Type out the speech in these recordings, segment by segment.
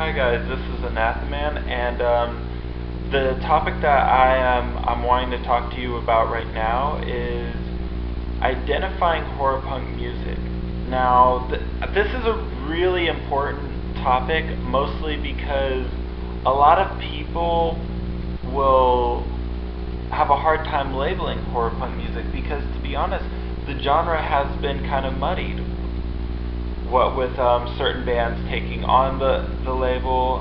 Hi guys, this is ANATHEMAN, and the topic that I'm wanting to talk to you about right now is identifying horror punk music. Now, this is a really important topic, mostly because a lot of people will have a hard time labeling horror punk music because, to be honest, the genre has been kind of muddied. What with certain bands taking on the label,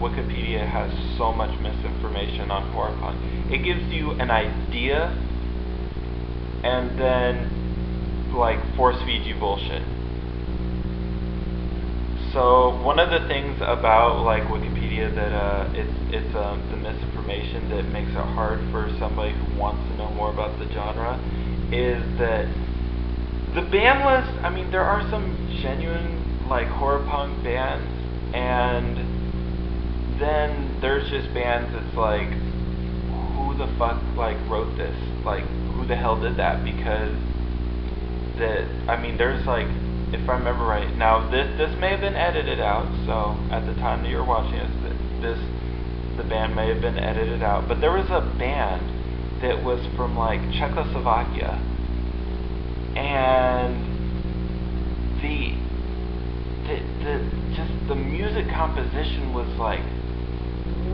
Wikipedia has so much misinformation on horror punk. It gives you an idea and then like force feeds you bullshit. So one of the things about like Wikipedia that it's the misinformation that makes it hard for somebody who wants to know more about the genre is that the band list. I mean, there are some genuine like horror punk bands, and then there's just bands that's like, who the fuck like wrote this? Like, who the hell did that? Because there's like, if I remember right, now this may have been edited out, so at the time that you're watching the band may have been edited out, but there was a band that was from like Czechoslovakia, and the music composition was like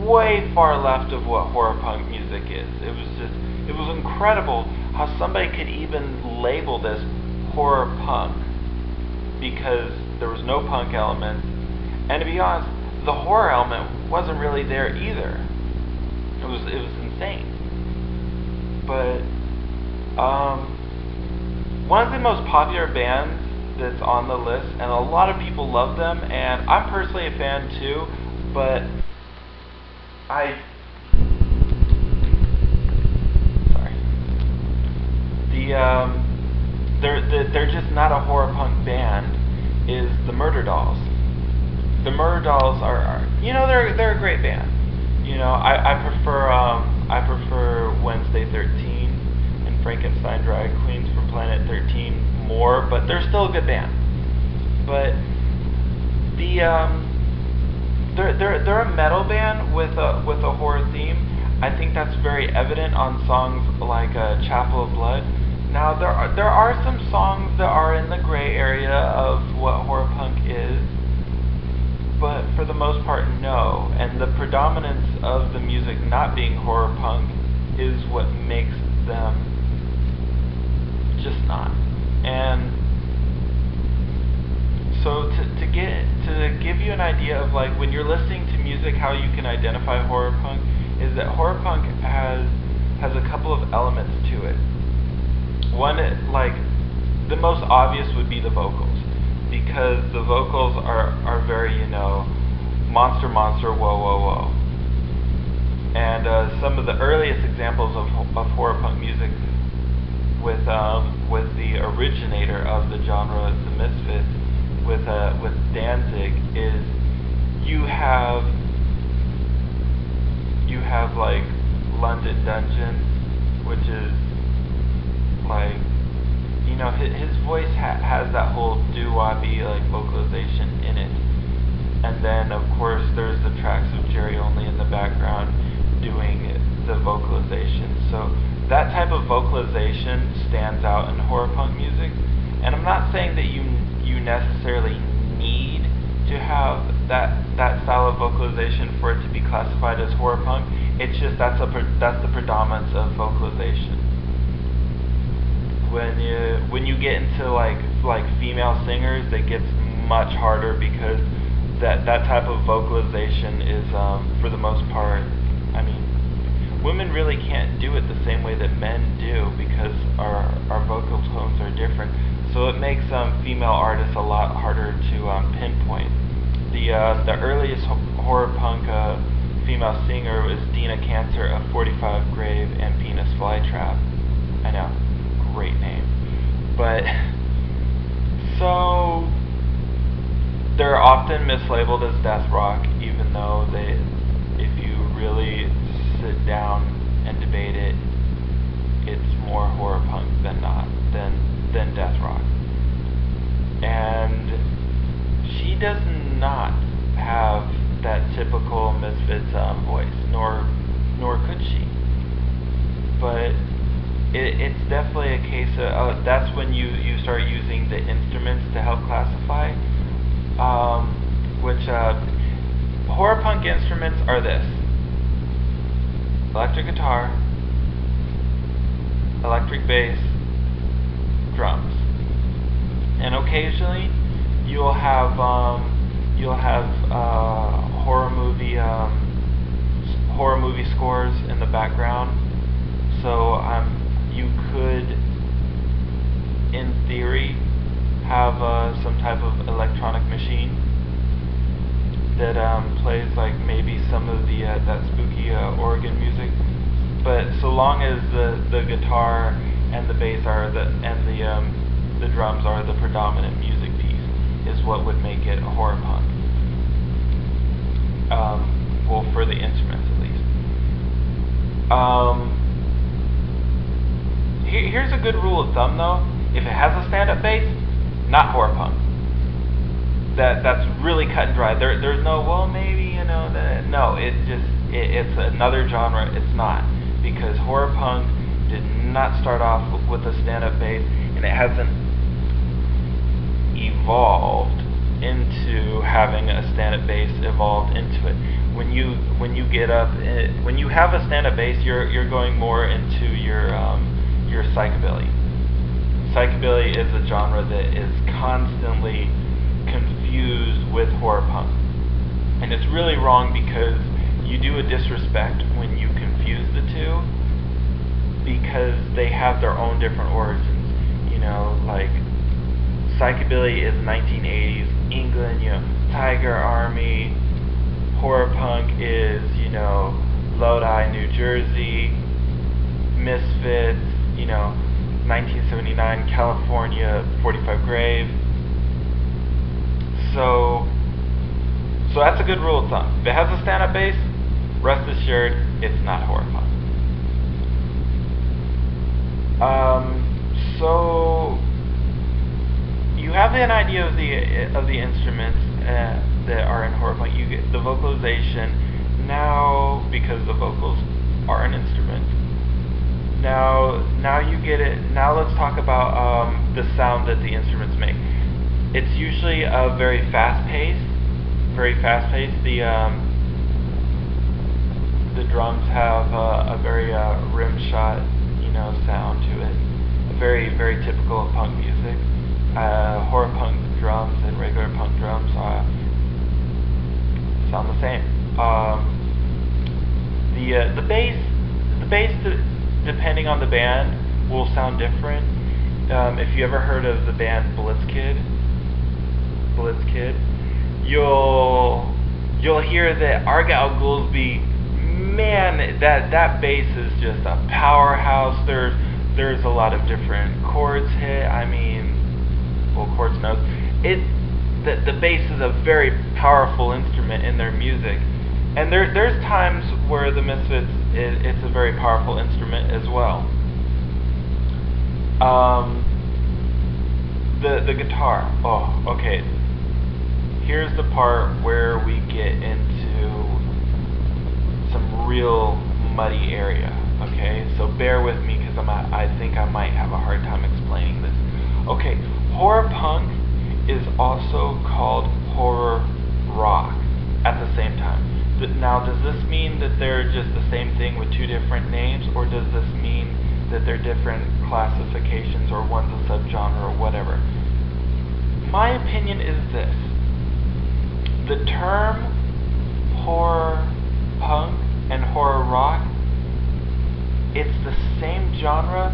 way far left of what horror punk music is. It was incredible how somebody could even label this horror punk, because there was no punk element, and to be honest, the horror element wasn't really there either. It was insane. But one of the most popular bands that's on the list, and a lot of people love them, and I'm personally a fan too, but they're just not a horror punk band, is the Murder Dolls. The Murder Dolls are they're a great band. I prefer Wednesday 13 and Frankenstein Drag Queens from Planet 13 more, but they're still a good band. But they're a metal band with a horror theme. I think that's very evident on songs like Chapel of Blood. Now there are some songs that are in the gray area of what horror punk is, but for the most part, no. And the predominance of the music not being horror punk is what makes them just not. And so to give you an idea of like when you're listening to music, how you can identify horror punk is that horror punk has a couple of elements to it. One, like the most obvious would be the vocals, because the vocals are very, monster, monster, whoa, whoa, whoa. And some of the earliest examples of horror punk music with the originator of the genre, the Misfits, with Danzig, is you have like London Dungeon, which is like, his voice has that whole doo-wop-y like vocalization in it. And then of course there's the tracks of Jerry Only in the background doing the vocalization. So that type of vocalization stands out in horror punk music. And I'm not saying that you necessarily need to have that style of vocalization for it to be classified as horror punk. It's just that's the predominance of vocalization. When you get into like female singers, it gets much harder, because that type of vocalization is for the most part, women really can't do it the same way that men do, because our vocal tones are different. So it makes female artists a lot harder to pinpoint. The earliest horror punk female singer was Dina Cancer of 45 Grave and Penis Flytrap. I know, great name. But so they're often mislabeled as death rock, even though if you really sit down and debate it, it's more horror punk than death rock. and she does not have that typical Misfits voice, nor could she. But it's definitely a case of that's when you start using the instruments to help classify. Which horror punk instruments are this: electric guitar, electric bass, drums, and occasionally you'll have horror movie scores in the background. So you could, in theory, have some type of electronic machine that plays like maybe some of the that spooky organ music. But so long as the guitar and the bass the drums are the predominant music piece, is what would make it horror punk. Well, for the instruments at least. Here's a good rule of thumb though: if it has a stand-up bass, not horror punk. That's really cut and dry. There's no, well, maybe, no. It's another genre. It's not, because horror punk did not start off with a stand-up bass, and it hasn't evolved into having a stand-up bass evolved into it. When you get up, when you have a stand-up bass, you're going more into your psychobilly. Psychobilly is a genre that is constantly confused with horror punk, and it's really wrong because you do a disrespect when you confuse the two, because they have their own different origins. Like psychobilly is 1980s England, Tiger Army. Horror punk is, Lodi, New Jersey. Misfits, 1979 California, 45 Grave. So that's a good rule of thumb. If it has a stand-up bass, rest assured it's not horror punk. So you have an idea of the instruments that are in horror punk. You get the vocalization now, because the vocals are an instrument. Now you get it. Now let's talk about the sound that the instruments make. It's usually a very fast pace. The drums have a very rim shot, sound to it. Very, very typical of punk music. Horror punk drums and regular punk drums sound the same. The bass, depending on the band, will sound different. If you ever heard of the band Blitzkid, you'll hear that Argyle Goolsby, man, that bass is just a powerhouse. There's a lot of different chords hit. Chords, notes. The bass is a very powerful instrument in their music, and there's times where the Misfits it's a very powerful instrument as well. The guitar. Oh, okay. Here's the part where we get into some real muddy area. Okay, so bear with me because I think I might have a hard time explaining this. Okay, horror punk is also called horror rock at the same time. Now, does this mean that they're just the same thing with two different names, or does this mean that they're different classifications, or one's a subgenre or whatever? My opinion is this: the term horror punk and horror rock, it's the same genre,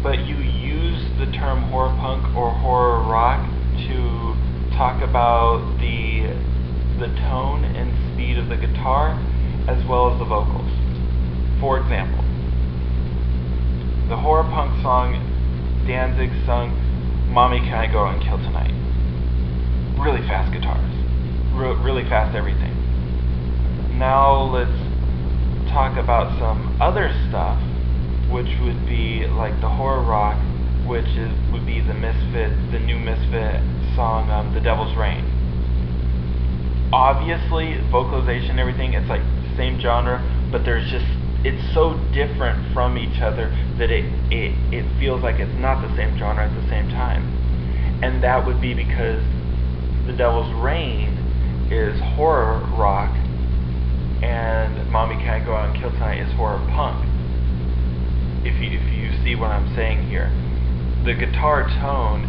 but you use the term horror punk or horror rock to talk about the tone and speed of the guitar as well as the vocals. For example, the horror punk song Danzig sung "Mommy, Can I Go and Kill Tonight?" Really fast guitars, really fast everything. Now let's talk about some other stuff, which would be like the horror rock which would be the new Misfit song, "The Devil's Rain." Obviously, vocalization, everything, it's like the same genre, but it's so different from each other that it feels like it's not the same genre at the same time. And that would be because The Devil's Rain is horror rock, and Mommy Can't Go Out and Kill Tonight is horror punk. If you see what I'm saying here, the guitar tone,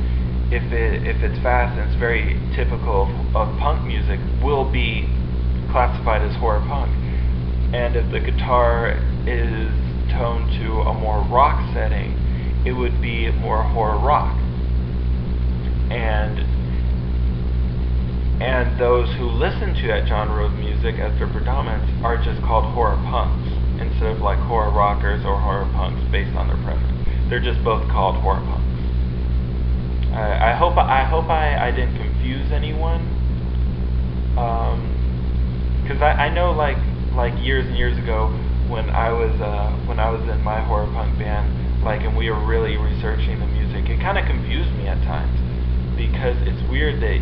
if it's fast and it's very typical of punk music, will be classified as horror punk. And if the guitar is toned to a more rock setting, it would be more horror rock. And those who listen to that genre of music as their predominance are just called horror punks, instead of like horror rockers or horror punks based on their preference. They're just both called horror punks. I hope I didn't confuse anyone, because I know like years and years ago when I was in my horror punk band, and we were really researching the music, it kind of confused me at times, because it's weird that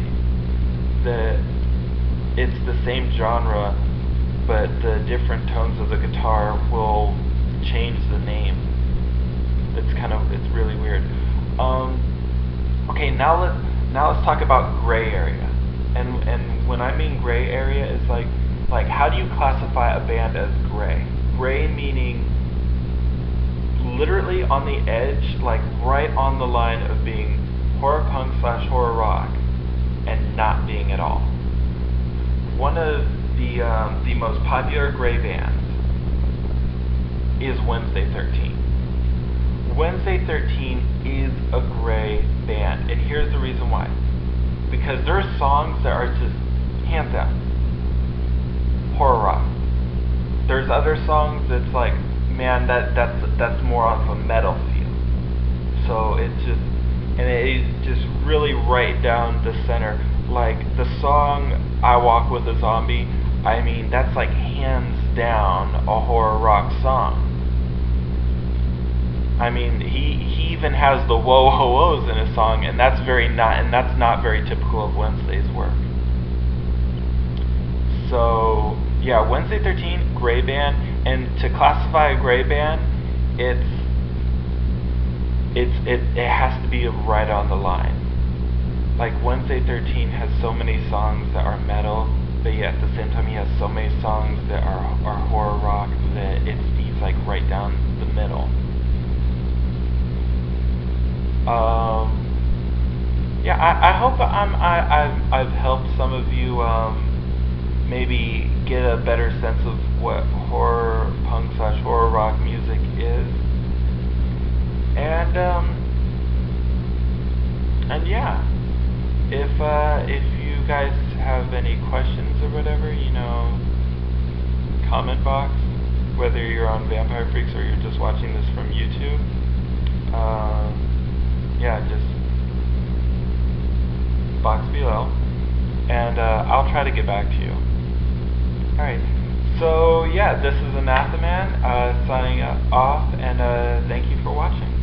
it's the same genre, but the different tones of the guitar will change the name. It's really weird. Okay, now let's talk about gray area. And when I mean gray area, it's like how do you classify a band as gray? Gray meaning literally on the edge, like right on the line of being horror punk / horror rock and not being at all. One of the most popular gray bands is Wednesday 13. Wednesday 13 is a gray band, and here's the reason why. Because there are songs that are just hands down horror rock. There's other songs that's like, man, that's more of a metal feel. So it's just really right down the center. Like the song "I Walk with a Zombie," I mean, that's like hands down a horror rock song. I mean, he even has the whoa ho wo's in his song, and that's not very typical of Wednesday's work. So yeah, Wednesday 13, gray band, and to classify a gray band, it has to be right on the line. Like Wednesday 13 has so many songs that are metal, but yet at the same time he has so many songs that are horror rock that he's like right down the middle. Yeah, I hope I've helped some of you maybe get a better sense of what horror punk / horror rock music is, and yeah, if you guys have any questions or whatever, comment box, whether you're on Vampire Freaks or you're just watching this from YouTube. Yeah, just box below, and I'll try to get back to you. Alright, so yeah, this is ANATHEMAN signing off, and thank you for watching.